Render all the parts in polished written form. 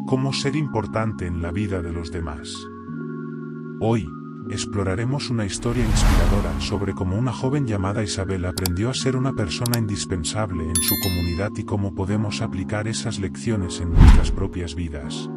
Cómo ser importante en la vida de los demás. Hoy, exploraremos una historia inspiradora sobre cómo una joven llamada Isabel aprendió a ser una persona indispensable en su comunidad y cómo podemos aplicar esas lecciones en nuestras propias vidas.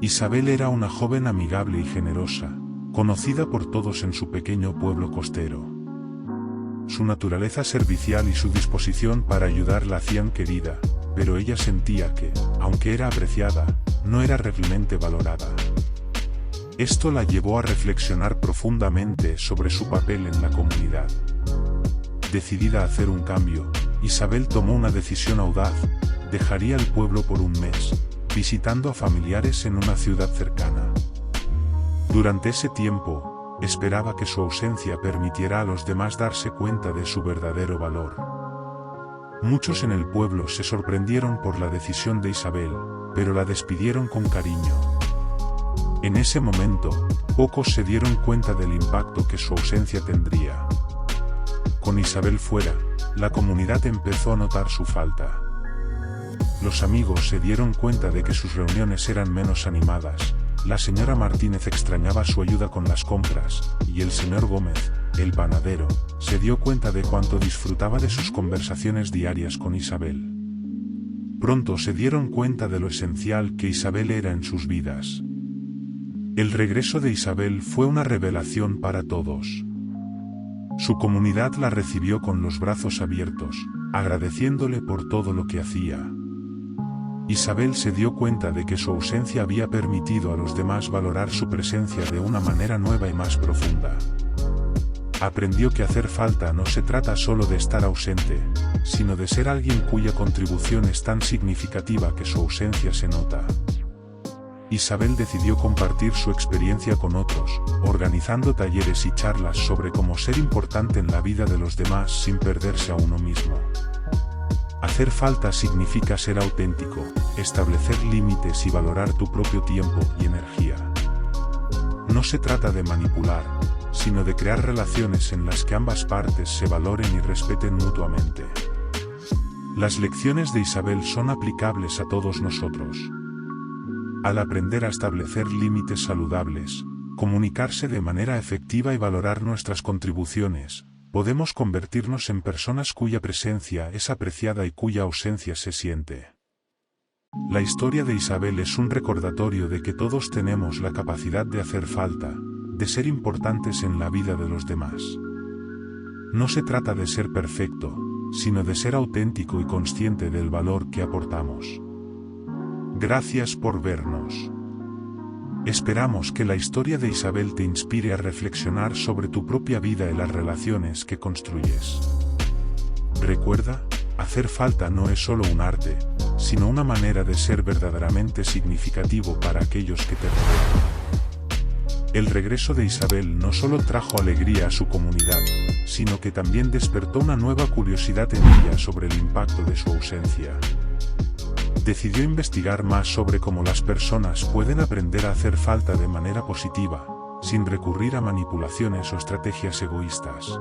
Isabel era una joven amigable y generosa, conocida por todos en su pequeño pueblo costero. Su naturaleza servicial y su disposición para ayudar la hacían querida, pero ella sentía que, aunque era apreciada, no era realmente valorada. Esto la llevó a reflexionar profundamente sobre su papel en la comunidad. Decidida a hacer un cambio, Isabel tomó una decisión audaz: dejaría el pueblo por un mes, visitando a familiares en una ciudad cercana. Durante ese tiempo, esperaba que su ausencia permitiera a los demás darse cuenta de su verdadero valor. Muchos en el pueblo se sorprendieron por la decisión de Isabel, pero la despidieron con cariño. En ese momento, pocos se dieron cuenta del impacto que su ausencia tendría. Con Isabel fuera, la comunidad empezó a notar su falta. Los amigos se dieron cuenta de que sus reuniones eran menos animadas, la señora Martínez extrañaba su ayuda con las compras, y el señor Gómez, el panadero, se dio cuenta de cuánto disfrutaba de sus conversaciones diarias con Isabel. Pronto se dieron cuenta de lo esencial que Isabel era en sus vidas. El regreso de Isabel fue una revelación para todos. Su comunidad la recibió con los brazos abiertos, agradeciéndole por todo lo que hacía. Isabel se dio cuenta de que su ausencia había permitido a los demás valorar su presencia de una manera nueva y más profunda. Aprendió que hacer falta no se trata solo de estar ausente, sino de ser alguien cuya contribución es tan significativa que su ausencia se nota. Isabel decidió compartir su experiencia con otros, organizando talleres y charlas sobre cómo ser importante en la vida de los demás sin perderse a uno mismo. Hacer falta significa ser auténtico, establecer límites y valorar tu propio tiempo y energía. No se trata de manipular, sino de crear relaciones en las que ambas partes se valoren y respeten mutuamente. Las lecciones de Isabel son aplicables a todos nosotros. Al aprender a establecer límites saludables, comunicarse de manera efectiva y valorar nuestras contribuciones, podemos convertirnos en personas cuya presencia es apreciada y cuya ausencia se siente. La historia de Isabel es un recordatorio de que todos tenemos la capacidad de hacer falta, de ser importantes en la vida de los demás. No se trata de ser perfecto, sino de ser auténtico y consciente del valor que aportamos. Gracias por vernos. Esperamos que la historia de Isabel te inspire a reflexionar sobre tu propia vida y las relaciones que construyes. Recuerda, hacer falta no es solo un arte, sino una manera de ser verdaderamente significativo para aquellos que te rodean. El regreso de Isabel no solo trajo alegría a su comunidad, sino que también despertó una nueva curiosidad en ella sobre el impacto de su ausencia. Decidió investigar más sobre cómo las personas pueden aprender a hacer falta de manera positiva, sin recurrir a manipulaciones o estrategias egoístas.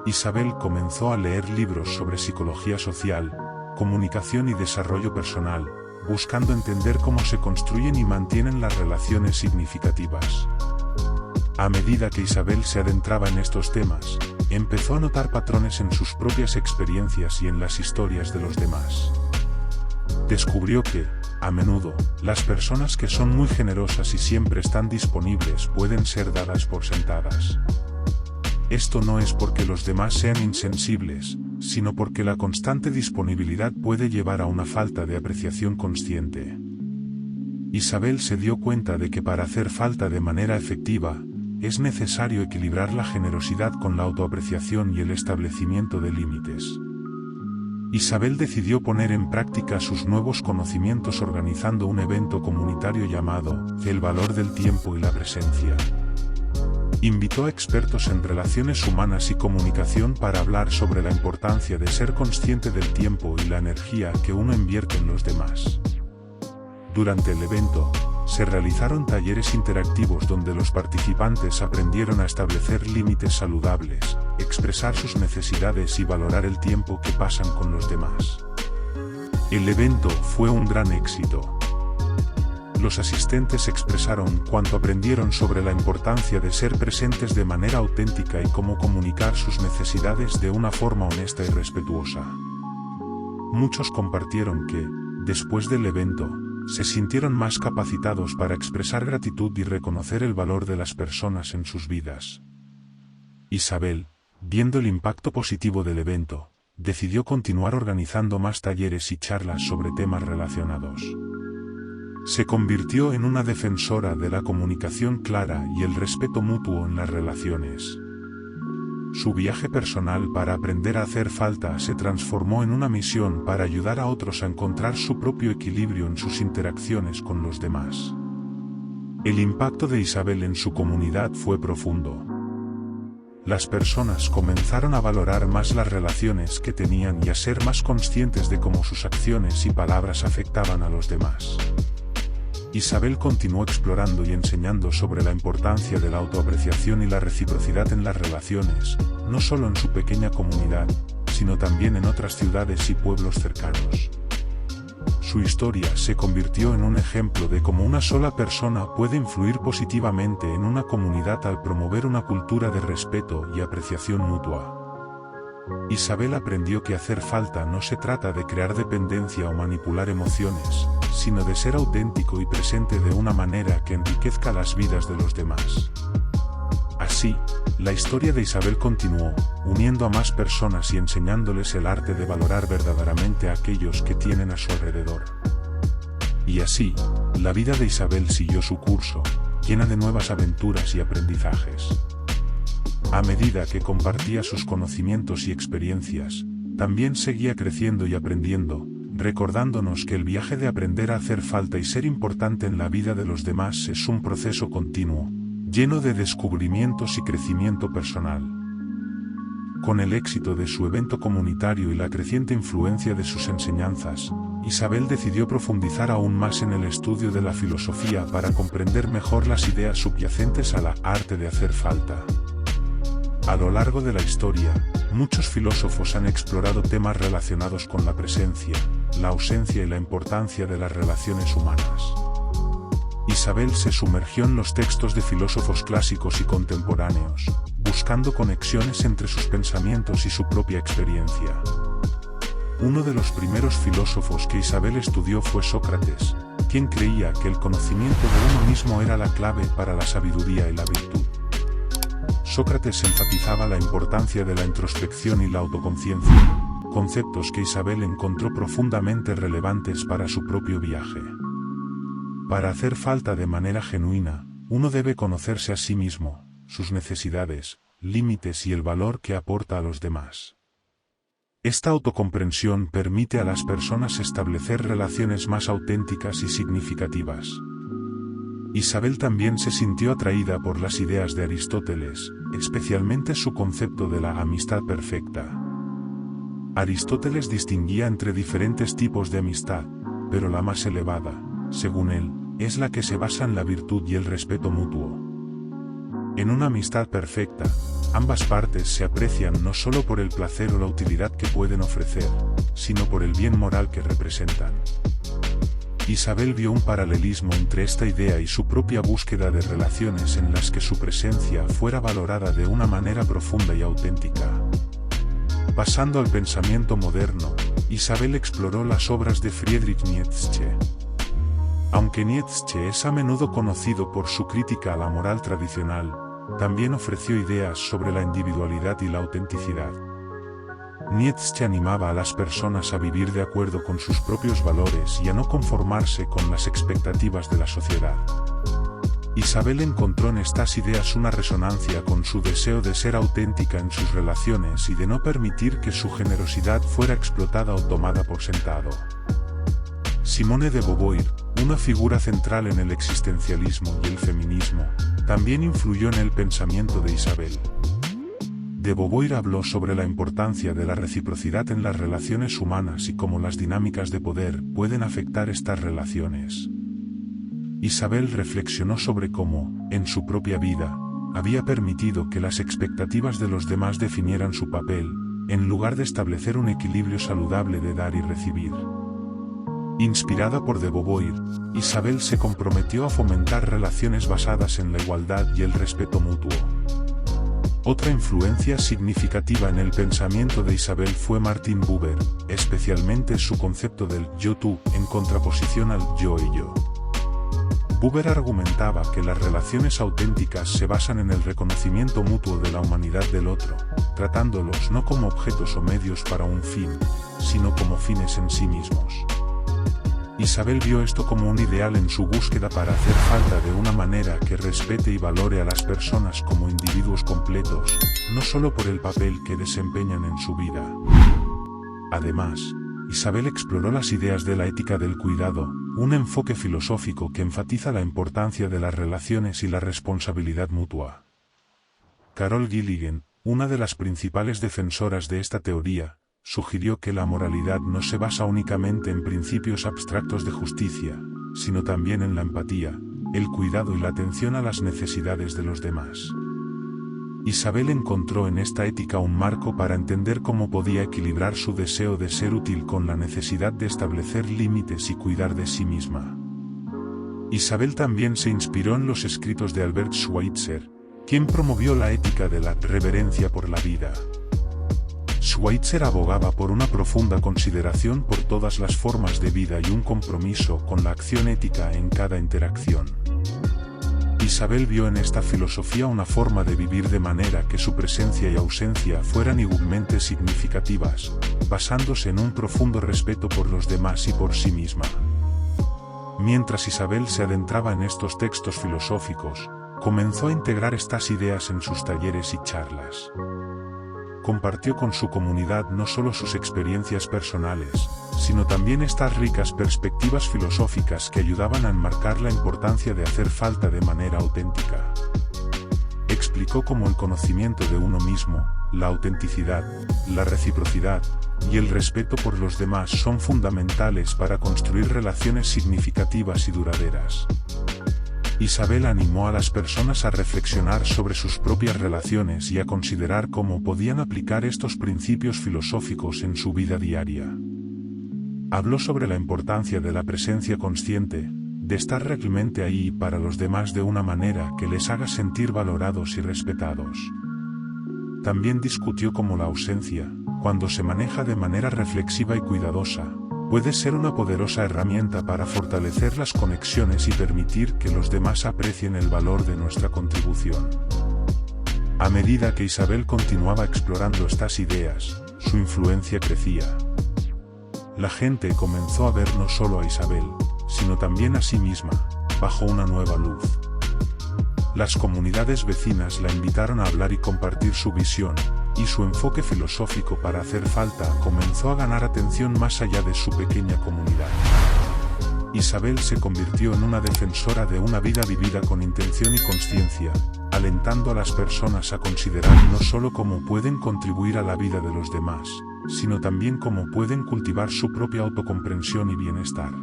Isabel comenzó a leer libros sobre psicología social, comunicación y desarrollo personal, buscando entender cómo se construyen y mantienen las relaciones significativas. A medida que Isabel se adentraba en estos temas, empezó a notar patrones en sus propias experiencias y en las historias de los demás. Descubrió que, a menudo, las personas que son muy generosas y siempre están disponibles pueden ser dadas por sentadas. Esto no es porque los demás sean insensibles, sino porque la constante disponibilidad puede llevar a una falta de apreciación consciente. Isabel se dio cuenta de que para hacer falta de manera efectiva, es necesario equilibrar la generosidad con la autoapreciación y el establecimiento de límites. Isabel decidió poner en práctica sus nuevos conocimientos organizando un evento comunitario llamado El valor del tiempo y la presencia. Invitó a expertos en relaciones humanas y comunicación para hablar sobre la importancia de ser consciente del tiempo y la energía que uno invierte en los demás. Durante el evento, se realizaron talleres interactivos donde los participantes aprendieron a establecer límites saludables, expresar sus necesidades y valorar el tiempo que pasan con los demás. El evento fue un gran éxito. los asistentes expresaron cuánto aprendieron sobre la importancia de ser presentes de manera auténtica y cómo comunicar sus necesidades de una forma honesta y respetuosa. Muchos compartieron que, después del evento, se sintieron más capacitados para expresar gratitud y reconocer el valor de las personas en sus vidas. Isabel, viendo el impacto positivo del evento, decidió continuar organizando más talleres y charlas sobre temas relacionados. Se convirtió en una defensora de la comunicación clara y el respeto mutuo en las relaciones. Su viaje personal para aprender a hacer falta se transformó en una misión para ayudar a otros a encontrar su propio equilibrio en sus interacciones con los demás. El impacto de Isabel en su comunidad fue profundo. Las personas comenzaron a valorar más las relaciones que tenían y a ser más conscientes de cómo sus acciones y palabras afectaban a los demás. Isabel continuó explorando y enseñando sobre la importancia de la autoapreciación y la reciprocidad en las relaciones, no solo en su pequeña comunidad, sino también en otras ciudades y pueblos cercanos. Su historia se convirtió en un ejemplo de cómo una sola persona puede influir positivamente en una comunidad al promover una cultura de respeto y apreciación mutua. Isabel aprendió que hacer falta no se trata de crear dependencia o manipular emociones, sino de ser auténtico y presente de una manera que enriquezca las vidas de los demás. Así, la historia de Isabel continuó, uniendo a más personas y enseñándoles el arte de valorar verdaderamente a aquellos que tienen a su alrededor. Y así, la vida de Isabel siguió su curso, llena de nuevas aventuras y aprendizajes. A medida que compartía sus conocimientos y experiencias, también seguía creciendo y aprendiendo, recordándonos que el viaje de aprender a hacer falta y ser importante en la vida de los demás es un proceso continuo, lleno de descubrimientos y crecimiento personal. Con el éxito de su evento comunitario y la creciente influencia de sus enseñanzas, Isabel decidió profundizar aún más en el estudio de la filosofía para comprender mejor las ideas subyacentes a la arte de hacer falta. A lo largo de la historia, muchos filósofos han explorado temas relacionados con la presencia, la ausencia y la importancia de las relaciones humanas. Isabel se sumergió en los textos de filósofos clásicos y contemporáneos, buscando conexiones entre sus pensamientos y su propia experiencia. Uno de los primeros filósofos que Isabel estudió fue Sócrates, quien creía que el conocimiento de uno mismo era la clave para la sabiduría y la virtud. Sócrates enfatizaba la importancia de la introspección y la autoconciencia, conceptos que Isabel encontró profundamente relevantes para su propio viaje. Para hacer falta de manera genuina, uno debe conocerse a sí mismo, sus necesidades, límites y el valor que aporta a los demás. Esta autocomprensión permite a las personas establecer relaciones más auténticas y significativas. Isabel también se sintió atraída por las ideas de Aristóteles, especialmente su concepto de la amistad perfecta. Aristóteles distinguía entre diferentes tipos de amistad, pero la más elevada, según él, es la que se basa en la virtud y el respeto mutuo. En una amistad perfecta, ambas partes se aprecian no solo por el placer o la utilidad que pueden ofrecer, sino por el bien moral que representan. Isabel vio un paralelismo entre esta idea y su propia búsqueda de relaciones en las que su presencia fuera valorada de una manera profunda y auténtica. Pasando al pensamiento moderno, Isabel exploró las obras de Friedrich Nietzsche. Aunque Nietzsche es a menudo conocido por su crítica a la moral tradicional, también ofreció ideas sobre la individualidad y la autenticidad. Nietzsche animaba a las personas a vivir de acuerdo con sus propios valores y a no conformarse con las expectativas de la sociedad. Isabel encontró en estas ideas una resonancia con su deseo de ser auténtica en sus relaciones y de no permitir que su generosidad fuera explotada o tomada por sentado. Simone de Beauvoir, una figura central en el existencialismo y el feminismo, también influyó en el pensamiento de Isabel. De Beauvoir habló sobre la importancia de la reciprocidad en las relaciones humanas y cómo las dinámicas de poder pueden afectar estas relaciones. Isabel reflexionó sobre cómo, en su propia vida, había permitido que las expectativas de los demás definieran su papel, en lugar de establecer un equilibrio saludable de dar y recibir. Inspirada por de Beauvoir, Isabel se comprometió a fomentar relaciones basadas en la igualdad y el respeto mutuo. Otra influencia significativa en el pensamiento de Isabel fue Martin Buber, especialmente su concepto del yo-tú en contraposición al yo-ello. Buber argumentaba que las relaciones auténticas se basan en el reconocimiento mutuo de la humanidad del otro, tratándolos no como objetos o medios para un fin, sino como fines en sí mismos. Isabel vio esto como un ideal en su búsqueda para hacer falta de una manera que respete y valore a las personas como individuos completos, no solo por el papel que desempeñan en su vida. Además, Isabel exploró las ideas de la ética del cuidado, un enfoque filosófico que enfatiza la importancia de las relaciones y la responsabilidad mutua. Carol Gilligan, una de las principales defensoras de esta teoría, sugirió que la moralidad no se basa únicamente en principios abstractos de justicia, sino también en la empatía, el cuidado y la atención a las necesidades de los demás. Isabel encontró en esta ética un marco para entender cómo podía equilibrar su deseo de ser útil con la necesidad de establecer límites y cuidar de sí misma. Isabel también se inspiró en los escritos de Albert Schweitzer, quien promovió la ética de la reverencia por la vida. Schweitzer abogaba por una profunda consideración por todas las formas de vida y un compromiso con la acción ética en cada interacción. Isabel vio en esta filosofía una forma de vivir de manera que su presencia y ausencia fueran igualmente significativas, basándose en un profundo respeto por los demás y por sí misma. Mientras Isabel se adentraba en estos textos filosóficos, comenzó a integrar estas ideas en sus talleres y charlas. Compartió con su comunidad no solo sus experiencias personales, sino también estas ricas perspectivas filosóficas que ayudaban a enmarcar la importancia de hacer falta de manera auténtica. Explicó cómo el conocimiento de uno mismo, la autenticidad, la reciprocidad y el respeto por los demás son fundamentales para construir relaciones significativas y duraderas. Isabel animó a las personas a reflexionar sobre sus propias relaciones y a considerar cómo podían aplicar estos principios filosóficos en su vida diaria. Habló sobre la importancia de la presencia consciente, de estar realmente ahí para los demás de una manera que les haga sentir valorados y respetados. También discutió cómo la ausencia, cuando se maneja de manera reflexiva y cuidadosa, puede ser una poderosa herramienta para fortalecer las conexiones y permitir que los demás aprecien el valor de nuestra contribución. A medida que Isabel continuaba explorando estas ideas, su influencia crecía. La gente comenzó a ver no solo a Isabel, sino también a sí misma, bajo una nueva luz. Las comunidades vecinas la invitaron a hablar y compartir su visión, y su enfoque filosófico para hacer falta comenzó a ganar atención más allá de su pequeña comunidad. Isabel se convirtió en una defensora de una vida vivida con intención y consciencia, alentando a las personas a considerar no solo cómo pueden contribuir a la vida de los demás, sino también cómo pueden cultivar su propia autocomprensión y bienestar.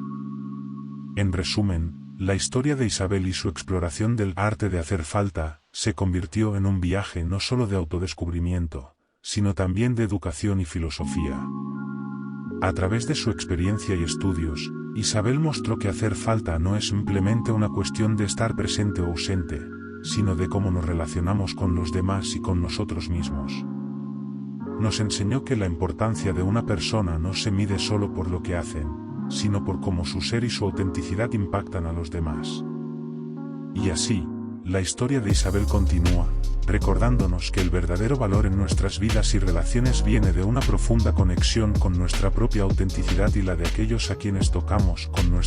En resumen, la historia de Isabel y su exploración del arte de hacer falta se convirtió en un viaje no solo de autodescubrimiento, sino también de educación y filosofía. A través de su experiencia y estudios, Isabel mostró que hacer falta no es simplemente una cuestión de estar presente o ausente, sino de cómo nos relacionamos con los demás y con nosotros mismos. Nos enseñó que la importancia de una persona no se mide solo por lo que hacen, sino por cómo su ser y su autenticidad impactan a los demás. Y así, la historia de Isabel continúa, recordándonos que el verdadero valor en nuestras vidas y relaciones viene de una profunda conexión con nuestra propia autenticidad y la de aquellos a quienes tocamos con nuestra